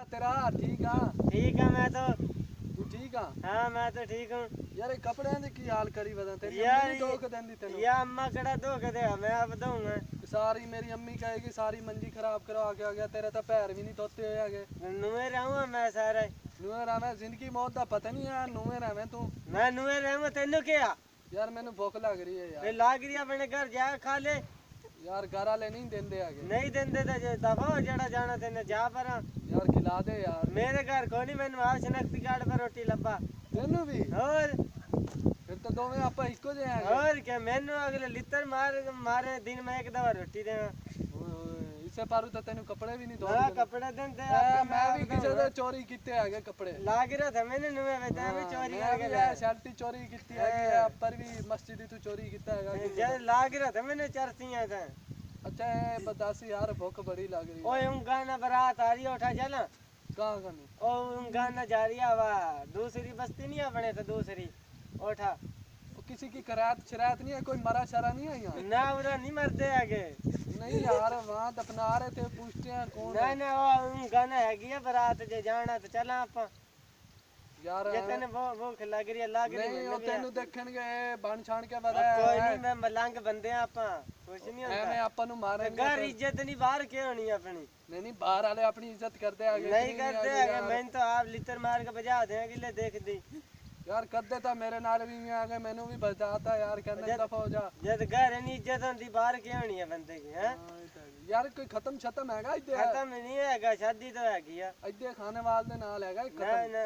तेरा ठीक आ? ठीक है मैं तो। तू ठीक आ? हाँ मैं तो ठीक हूँ यार ये कपड़े दी की हाल करी बता तेरी यार अम्मी धोख देंदी तेनू या अम्मा कड़ा धोख दे मैं आप दूंगा सारी मेरी अम्मी कहेगी सारी मंजी खराब करवा के आ गया तेरे तो पैर भी नहीं धोते हुए आगे नुए रहूँ मैं सारे नुए रहवे जिंदगी मौत दा पता नहीं यार नुए रहवे तू मैं नुए रहूँ तेनू क्या यार मैनू भुख लग रही है यार लाग रही अपने घर जा खा ले यार घर वाले नहीं देंदे आगे नहीं देंदे तो दफा हो जड़ा जाना तेने जा पर यार खिला दे यार मेरे घर को नहीं मैंने आ शनाख्ती कार्ड पर रोटी लब्बा तेनू भी और फिर तो दोवें आपा इको जे हैं और क्या मैंने अगले लितर मारे दिन में एक दवा रोटी देना इससे पारू तो तेनू कपड़े भी नहीं धो मैं कपड़े देंदे मैं भी किसी से चोरी कीते आगे कपड़े लाग रहा था मैंने नुए में भी चोरी करके मैं शर्टी चोरी कीती है पर भी मस्जिद तू चोरी कीता है जब लाग रहा था मैंने चरसियां था अच्छा है बतासी यार भूख बड़ी लग रही है ओए उन गाना बारात आ रही है उठा चला कहां कनी ओ उन गाना जा रही है वा दूसरी बस्ती नहीं अपने तो दूसरी उठा किसी की करात शरात नहीं है कोई मरा शरा नहीं है यहाँ ना उरा नहीं मरते आगे नहीं यार वहाँ दफना रहे थे पूछते हैं कौन ना ना वो उन गाना है गया बारात जे जाना तो चला आप यार जे तने भूख लग रही है लाग रही नहीं ओ तेनू देखण गए बन छान के कोई बता नहीं मैं मलंग बंदे आप कुछ नहीं होता मैं आपा नु मारे घर इज्जत नहीं बाहर क्यों होनी अपनी नहीं बाहर वाले अपनी इज्जत करते आगे नहीं करते आगे मैं तो आप लितर मार के बजा दे किले देख दी यार कर देता मेरे नाल भी में आगे मैनू भी बचाता यार कहने दफा हो जा जद घर नहीं इज्जत होती बाहर क्यों होनी है बंदे की हैं यार कोई खत्म हैगा इधर खत्म नहीं हैगा शादी तो हैगी है इधर खाने वाले दे नाल हैगा ना ना